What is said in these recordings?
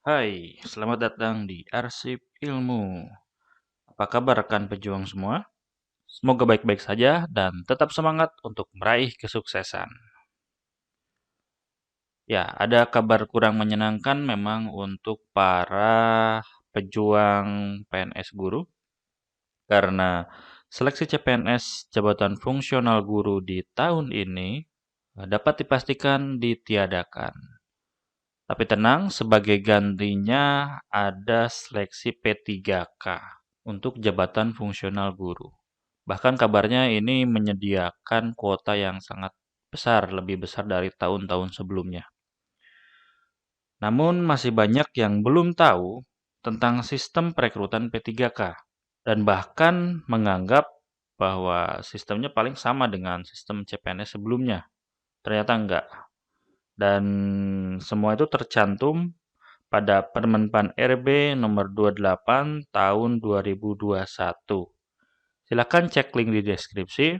Hai, selamat datang di Arsip Ilmu. Apa kabar rekan pejuang semua? Semoga baik-baik saja dan tetap semangat untuk meraih kesuksesan. Ya, ada kabar kurang menyenangkan memang untuk para pejuang PNS guru karena seleksi CPNS jabatan fungsional guru di tahun ini dapat dipastikan ditiadakan. Tapi tenang, sebagai gantinya ada seleksi P3K untuk jabatan fungsional guru. Bahkan kabarnya ini menyediakan kuota yang sangat besar, lebih besar dari tahun-tahun sebelumnya. Namun masih banyak yang belum tahu tentang sistem perekrutan P3K dan bahkan menganggap bahwa sistemnya paling sama dengan sistem CPNS sebelumnya. Ternyata enggak. Dan semua itu tercantum pada Permenpan RB nomor 28 tahun 2021. Silakan cek link di deskripsi.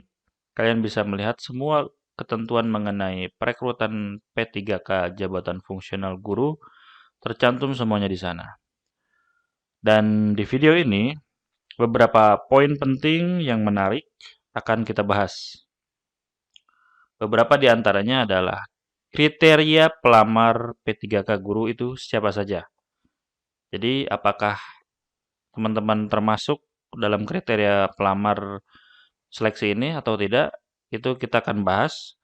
Kalian bisa melihat semua ketentuan mengenai perekrutan P3K jabatan fungsional guru tercantum semuanya di sana. Dan di video ini beberapa poin penting yang menarik akan kita bahas. Beberapa di antaranya adalah kriteria pelamar P3K guru itu siapa saja. Jadi apakah teman-teman termasuk dalam kriteria pelamar seleksi ini atau tidak, itu kita akan bahas.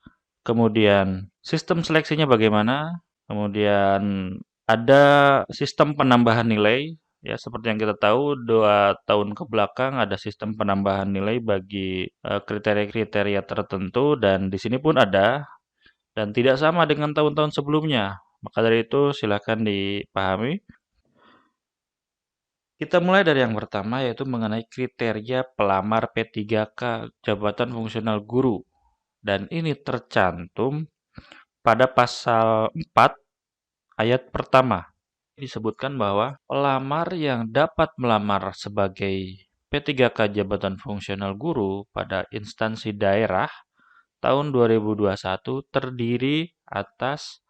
Kemudian sistem seleksinya bagaimana, kemudian ada sistem penambahan nilai, ya seperti yang kita tahu 2 tahun ke belakang ada sistem penambahan nilai bagi kriteria-kriteria tertentu dan di sini pun ada dan tidak sama dengan tahun-tahun sebelumnya. Maka dari itu silakan dipahami. Kita mulai dari yang pertama yaitu mengenai kriteria pelamar P3K jabatan fungsional guru. Dan ini tercantum pada pasal 4 ayat pertama. Disebutkan bahwa pelamar yang dapat melamar sebagai P3K jabatan fungsional guru pada instansi daerah tahun 2021 terdiri atas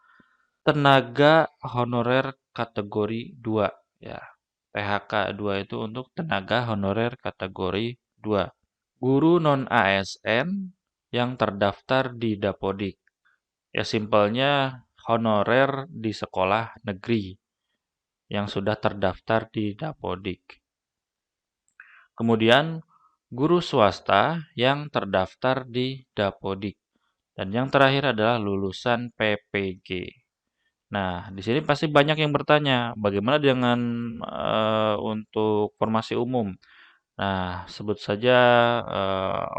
tenaga honorer kategori 2 ya. THK 2 itu untuk tenaga honorer kategori 2. Guru non-ASN yang terdaftar di Dapodik. Ya simpelnya honorer di sekolah negeri yang sudah terdaftar di Dapodik. Kemudian guru swasta yang terdaftar di Dapodik. Dan yang terakhir adalah lulusan PPG. Nah, di sini pasti banyak yang bertanya, bagaimana dengan untuk formasi umum? Nah, sebut saja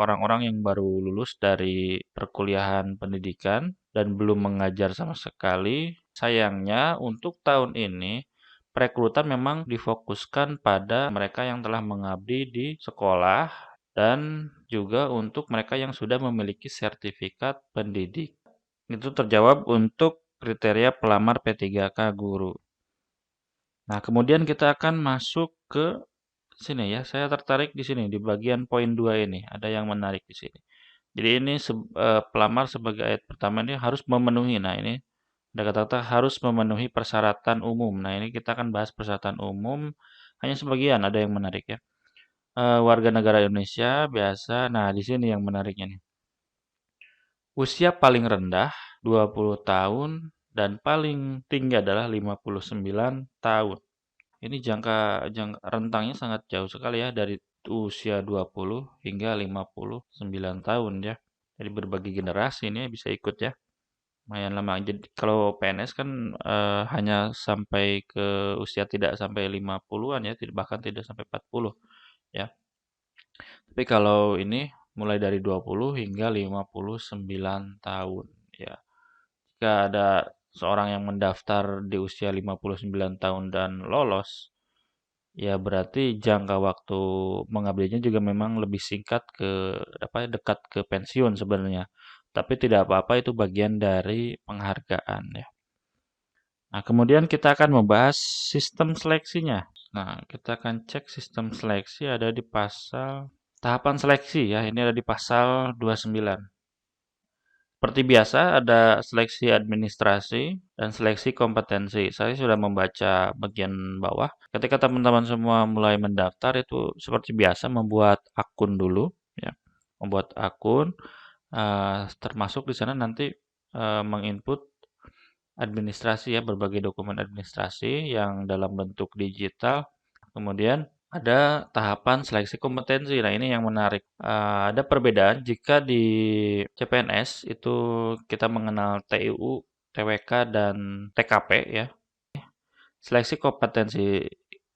orang-orang yang baru lulus dari perkuliahan pendidikan dan belum mengajar sama sekali. Sayangnya, untuk tahun ini perekrutan memang difokuskan pada mereka yang telah mengabdi di sekolah dan juga untuk mereka yang sudah memiliki sertifikat pendidik. Itu terjawab untuk kriteria pelamar P3K guru. Nah, kemudian kita akan masuk ke sini ya. Saya tertarik di sini di bagian poin 2 ini. Ada yang menarik di sini. Jadi ini pelamar sebagai ayat pertama ini harus memenuhi. Nah, ini ada kata-kata harus memenuhi persyaratan umum. Nah, ini kita akan bahas persyaratan umum hanya sebagian ada yang menarik ya. Warga negara Indonesia biasa. Nah, di sini yang menariknya nih. Usia paling rendah 20 tahun dan paling tinggi adalah 59 tahun. Ini jangka rentangnya sangat jauh sekali ya dari usia 20 hingga 59 tahun ya. Jadi berbagai generasi ini bisa ikut ya. Lumayan lama. Jadi kalau PNS kan hanya sampai ke usia tidak sampai 50-an ya, bahkan tidak sampai 40 ya. Tapi kalau ini mulai dari 20 hingga 59 tahun ya. Jika ada seorang yang mendaftar di usia 59 tahun dan lolos, ya berarti jangka waktu mengabdinya juga memang lebih singkat ke apa ya, dekat ke pensiun sebenarnya. Tapi tidak apa-apa itu bagian dari penghargaan ya. Nah, kemudian kita akan membahas sistem seleksinya. Nah, kita akan cek sistem seleksi ada di pasal tahapan seleksi ya. Ini ada di pasal 29. Seperti biasa, ada seleksi administrasi dan seleksi kompetensi. Saya sudah membaca bagian bawah. Ketika teman-teman semua mulai mendaftar, itu seperti biasa membuat akun dulu, ya. Membuat akun, termasuk di sana nanti menginput administrasi ya, berbagai dokumen administrasi yang dalam bentuk digital. Kemudian ada tahapan seleksi kompetensi. Nah, ini yang menarik. Ada perbedaan jika di CPNS itu kita mengenal TIU, TWK, dan TKP ya. Seleksi kompetensi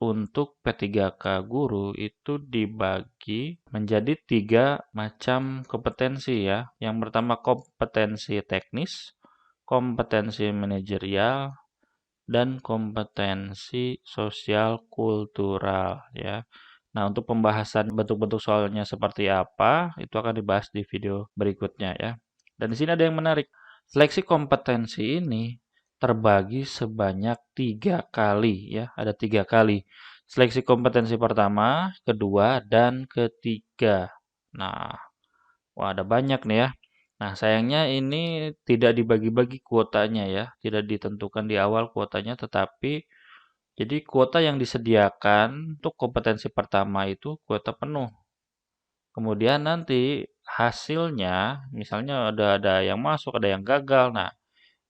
untuk P3K guru itu dibagi menjadi 3 macam kompetensi ya. Yang pertama kompetensi teknis, kompetensi manajerial, dan kompetensi sosial kultural ya. Nah, untuk pembahasan bentuk-bentuk soalnya seperti apa, itu akan dibahas di video berikutnya ya. Dan di sini ada yang menarik. Seleksi kompetensi ini terbagi sebanyak 3 kali ya. Ada 3 kali. Seleksi kompetensi pertama, kedua, dan ketiga. Nah, wah ada banyak nih ya. Nah, sayangnya ini tidak dibagi-bagi kuotanya ya. Tidak ditentukan di awal kuotanya, tetapi jadi kuota yang disediakan untuk kompetensi pertama itu kuota penuh. Kemudian nanti hasilnya, misalnya ada yang masuk, ada yang gagal. Nah,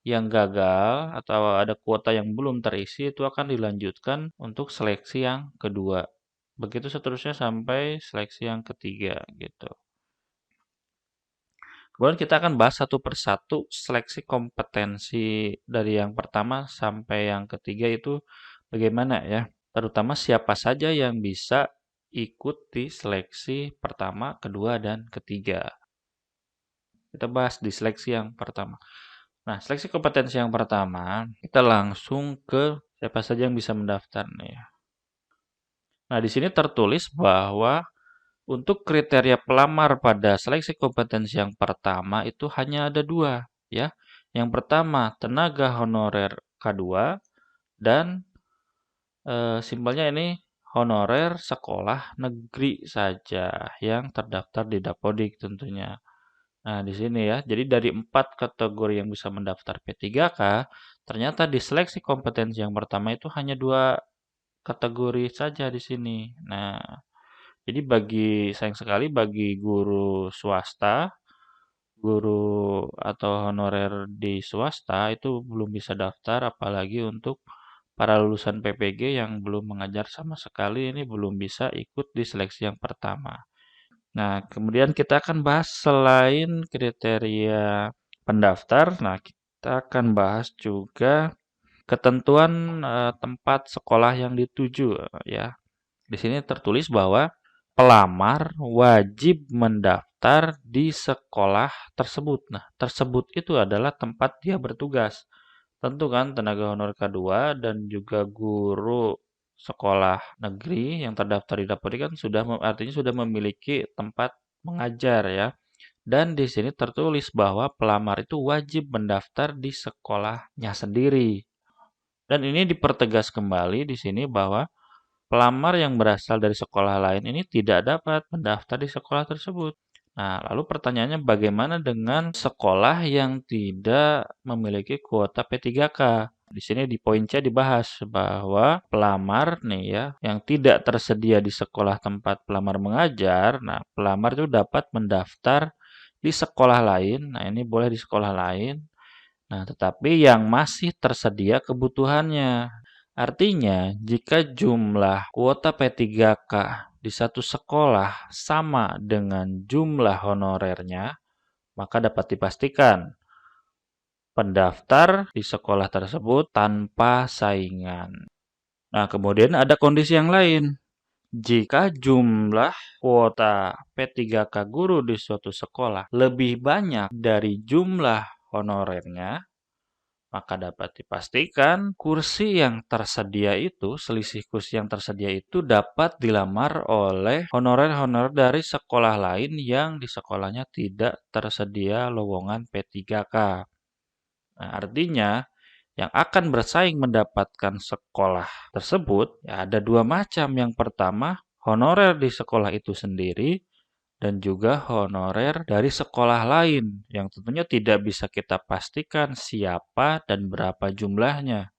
yang gagal atau ada kuota yang belum terisi itu akan dilanjutkan untuk seleksi yang kedua. Begitu seterusnya sampai seleksi yang ketiga gitu. Kemudian kita akan bahas satu persatu seleksi kompetensi dari yang pertama sampai yang ketiga itu bagaimana ya. Terutama siapa saja yang bisa ikut di seleksi pertama, kedua, dan ketiga. Kita bahas di seleksi yang pertama. Nah, seleksi kompetensi yang pertama, kita langsung ke siapa saja yang bisa mendaftar nih. Nah, di sini tertulis bahwa untuk kriteria pelamar pada seleksi kompetensi yang pertama itu hanya ada 2, ya. Yang pertama, tenaga honorer K2 dan simpelnya ini honorer sekolah negeri saja yang terdaftar di Dapodik tentunya. Nah, di sini ya. Jadi dari 4 kategori yang bisa mendaftar P3K, ternyata di seleksi kompetensi yang pertama itu hanya 2 kategori saja di sini. Nah, jadi sayang sekali bagi guru swasta, guru atau honorer di swasta itu belum bisa daftar, apalagi untuk para lulusan PPG yang belum mengajar sama sekali ini belum bisa ikut di seleksi yang pertama. Nah, kemudian kita akan bahas selain kriteria pendaftar, nah kita akan bahas juga ketentuan tempat sekolah yang dituju ya. Di sini tertulis bahwa pelamar wajib mendaftar di sekolah tersebut. Nah, tersebut itu adalah tempat dia bertugas. Tentu kan tenaga honor K2 dan juga guru sekolah negeri yang terdaftar di Dapodik kan artinya sudah memiliki tempat mengajar ya. Dan di sini tertulis bahwa pelamar itu wajib mendaftar di sekolahnya sendiri. Dan ini dipertegas kembali di sini bahwa pelamar yang berasal dari sekolah lain ini tidak dapat mendaftar di sekolah tersebut. Nah, lalu pertanyaannya bagaimana dengan sekolah yang tidak memiliki kuota P3K? Di sini di poin C dibahas bahwa pelamar nih ya yang tidak tersedia di sekolah tempat pelamar mengajar, nah pelamar itu dapat mendaftar di sekolah lain. Nah, ini boleh di sekolah lain. Nah, tetapi yang masih tersedia kebutuhannya. Artinya, jika jumlah kuota P3K di satu sekolah sama dengan jumlah honorernya, maka dapat dipastikan pendaftar di sekolah tersebut tanpa saingan. Nah, kemudian ada kondisi yang lain. Jika jumlah kuota P3K guru di suatu sekolah lebih banyak dari jumlah honorernya, maka dapat dipastikan kursi yang tersedia itu, selisih kursi yang tersedia itu dapat dilamar oleh honorer-honorer dari sekolah lain yang di sekolahnya tidak tersedia lowongan P3K. Nah, artinya yang akan bersaing mendapatkan sekolah tersebut ya ada 2 macam. Yang pertama, honorer di sekolah itu sendiri dan juga honorer dari sekolah lain yang tentunya tidak bisa kita pastikan siapa dan berapa jumlahnya.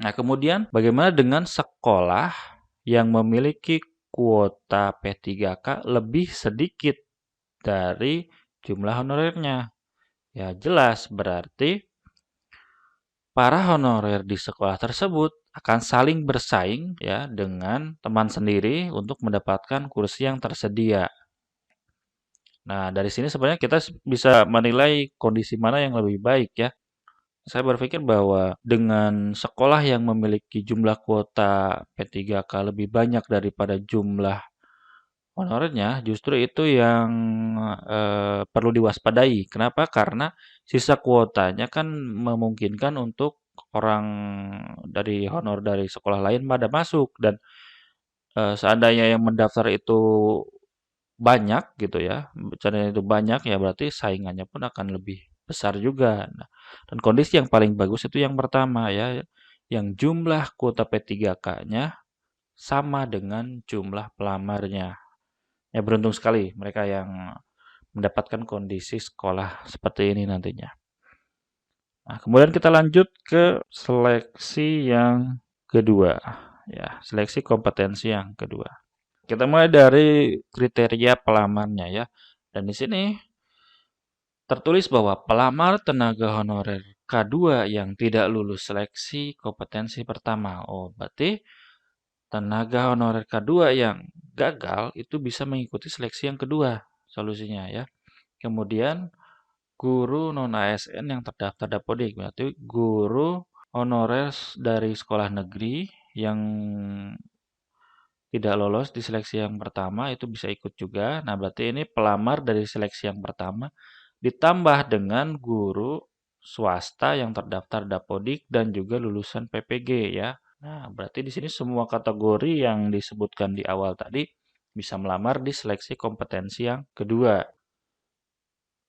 Nah, kemudian bagaimana dengan sekolah yang memiliki kuota P3K lebih sedikit dari jumlah honorernya? Ya, jelas berarti para honorer di sekolah tersebut akan saling bersaing ya dengan teman sendiri untuk mendapatkan kursi yang tersedia. Nah, dari sini sebenarnya kita bisa menilai kondisi mana yang lebih baik ya. Saya berpikir bahwa dengan sekolah yang memiliki jumlah kuota P3K lebih banyak daripada jumlah honorernya, justru itu yang perlu diwaspadai. Kenapa? Karena sisa kuotanya kan memungkinkan untuk orang dari honor dari sekolah lain pada masuk dan seandainya yang mendaftar itu banyak gitu ya, caranya itu banyak ya berarti saingannya pun akan lebih besar juga. Nah, dan kondisi yang paling bagus itu yang pertama ya, yang jumlah kuota P3K-nya sama dengan jumlah pelamarnya. Ya beruntung sekali mereka yang mendapatkan kondisi sekolah seperti ini nantinya. Nah, kemudian kita lanjut ke seleksi yang kedua, ya, seleksi kompetensi yang kedua. Kita mulai dari kriteria pelamarnya ya. Dan di sini tertulis bahwa pelamar tenaga honorer K2 yang tidak lulus seleksi kompetensi pertama. Oh, berarti tenaga honorer K2 yang gagal itu bisa mengikuti seleksi yang kedua solusinya ya. Kemudian guru non ASN yang terdaftar Dapodik, berarti guru honorer dari sekolah negeri yang tidak lolos di seleksi yang pertama itu bisa ikut juga. Nah, berarti ini pelamar dari seleksi yang pertama ditambah dengan guru swasta yang terdaftar Dapodik dan juga lulusan PPG ya. Nah, berarti di sini semua kategori yang disebutkan di awal tadi bisa melamar di seleksi kompetensi yang kedua.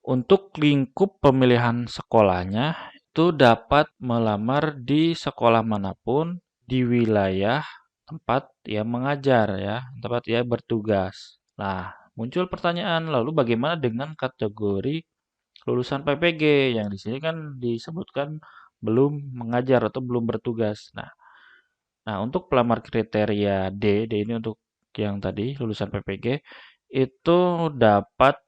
Untuk lingkup pemilihan sekolahnya itu dapat melamar di sekolah manapun di wilayah tempat ia mengajar ya, tempat ia bertugas. Nah, muncul pertanyaan, lalu bagaimana dengan kategori lulusan PPG yang di sini kan disebutkan belum mengajar atau belum bertugas. Nah, untuk pelamar kriteria D ini untuk yang tadi lulusan PPG itu dapat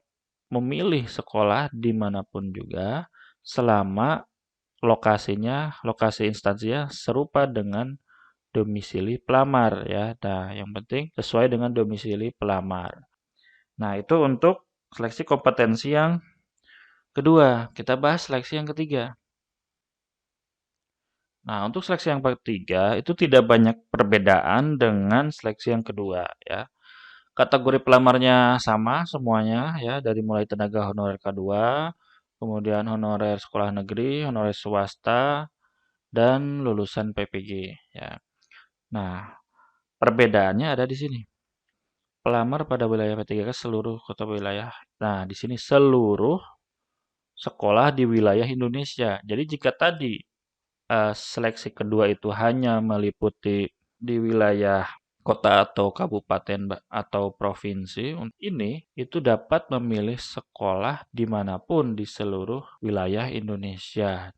memilih sekolah dimanapun juga selama lokasi instansinya serupa dengan domisili pelamar ya. Nah, yang penting sesuai dengan domisili pelamar. Nah, itu untuk seleksi kompetensi yang kedua. Kita bahas seleksi yang ketiga. Nah, untuk seleksi yang ketiga itu tidak banyak perbedaan dengan seleksi yang kedua ya. Kategori pelamarnya sama semuanya ya, dari mulai tenaga honorer K2, kemudian honorer sekolah negeri, honorer swasta, dan lulusan PPG ya. Nah, perbedaannya ada di sini. Pelamar pada wilayah P3K seluruh kota wilayah. Nah, di sini seluruh sekolah di wilayah Indonesia. Jadi jika tadi seleksi kedua itu hanya meliputi di wilayah kota atau kabupaten atau provinsi, ini itu dapat memilih sekolah dimanapun di seluruh wilayah Indonesia.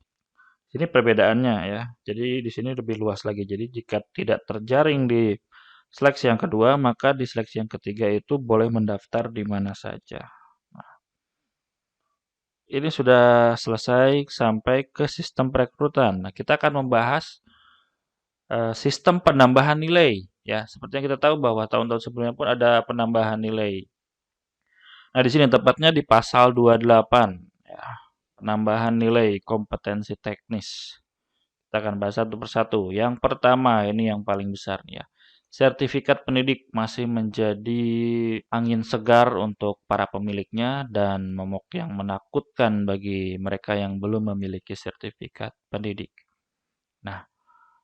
Ini perbedaannya ya. Jadi di sini lebih luas lagi. Jadi jika tidak terjaring di seleksi yang kedua, maka di seleksi yang ketiga itu boleh mendaftar di mana saja. Nah, ini sudah selesai sampai ke sistem perekrutan. Nah, kita akan membahas sistem penambahan nilai. Ya, seperti yang kita tahu bahwa tahun-tahun sebelumnya pun ada penambahan nilai. Nah, di sini tepatnya di pasal 28, ya, penambahan nilai kompetensi teknis. Kita akan bahas satu persatu. Yang pertama, ini yang paling besar nih ya. Sertifikat pendidik masih menjadi angin segar untuk para pemiliknya dan momok yang menakutkan bagi mereka yang belum memiliki sertifikat pendidik. Nah,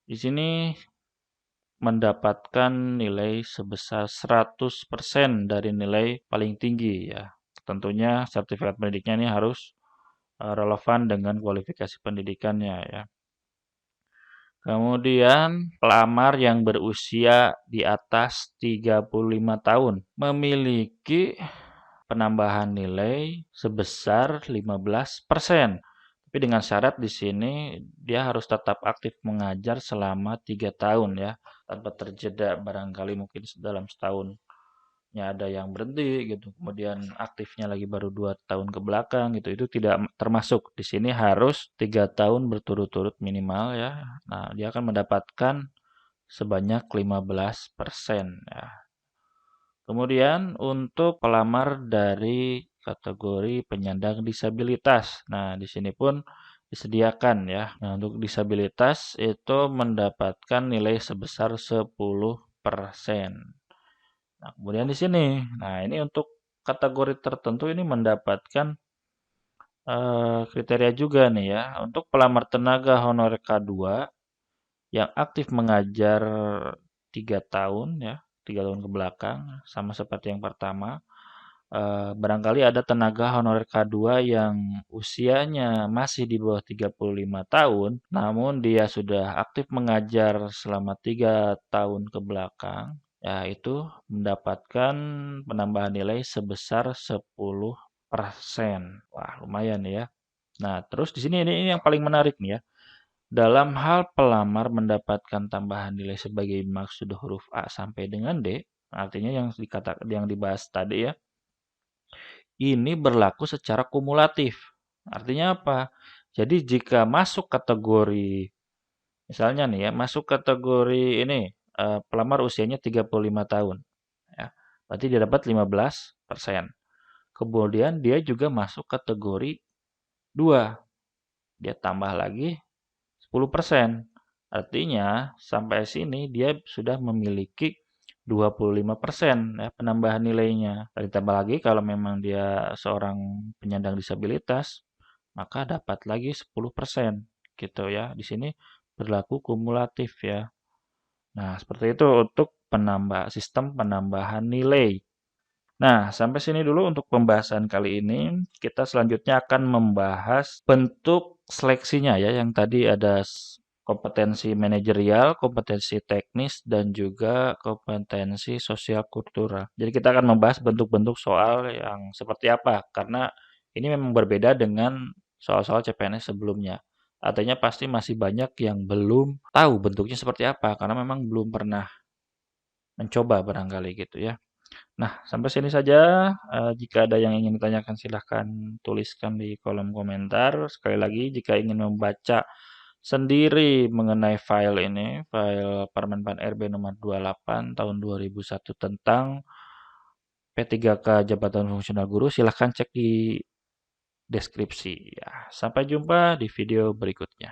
di sini mendapatkan nilai sebesar 100% dari nilai paling tinggi ya. Tentunya sertifikat pendidiknya ini harus relevan dengan kualifikasi pendidikannya ya. Kemudian pelamar yang berusia di atas 35 tahun memiliki penambahan nilai sebesar 15%. Tapi dengan syarat di sini dia harus tetap aktif mengajar selama 3 tahun ya, tanpa terjeda barangkali mungkin dalam setahun ada yang berhenti gitu, kemudian aktifnya lagi baru 2 tahun ke belakang gitu, itu tidak termasuk. Di sini harus 3 tahun berturut-turut minimal ya. Nah, dia akan mendapatkan sebanyak 15% ya. Kemudian untuk pelamar dari kategori penyandang disabilitas. Nah, di sini pun disediakan ya. Nah, untuk disabilitas itu mendapatkan nilai sebesar 10%. Nah, kemudian di sini. Nah, ini untuk kategori tertentu ini mendapatkan kriteria juga nih ya. Untuk pelamar tenaga honorer K2 yang aktif mengajar 3 tahun ya, 3 tahun ke belakang, sama seperti yang pertama. Barangkali ada tenaga honorer K2 yang usianya masih di bawah 35 tahun, namun dia sudah aktif mengajar selama 3 tahun ke belakang, ya itu mendapatkan penambahan nilai sebesar 10%. Wah, lumayan ya. Nah, terus di sini ini yang paling menarik nih ya. Dalam hal pelamar mendapatkan tambahan nilai sebagai maksud huruf A sampai dengan D, artinya yang dibahas tadi ya, ini berlaku secara kumulatif. Artinya apa? Jadi jika masuk kategori, misalnya nih ya, masuk kategori ini, pelamar usianya 35 tahun, ya. Berarti dia dapat 15%. Kemudian dia juga masuk kategori 2, dia tambah lagi 10%. Artinya sampai sini dia sudah memiliki 25% ya penambahan nilainya. Dan ditambah lagi kalau memang dia seorang penyandang disabilitas, maka dapat lagi 10% gitu ya. Di sini berlaku kumulatif ya. Nah, seperti itu untuk sistem penambahan nilai. Nah, sampai sini dulu untuk pembahasan kali ini. Kita selanjutnya akan membahas bentuk seleksinya ya, yang tadi ada kompetensi manajerial, kompetensi teknis, dan juga kompetensi sosial kultural. Jadi kita akan membahas bentuk-bentuk soal yang seperti apa, karena ini memang berbeda dengan soal-soal CPNS sebelumnya. Artinya pasti masih banyak yang belum tahu bentuknya seperti apa, karena memang belum pernah mencoba barangkali gitu ya. Nah, sampai sini saja. Jika ada yang ingin ditanyakan silahkan tuliskan di kolom komentar. Sekali lagi, jika ingin membaca sendiri mengenai file ini, file Permenpan RB nomor 28 tahun 2001 tentang P3K Jabatan Fungsional Guru, silahkan cek di deskripsi. Ya, sampai jumpa di video berikutnya.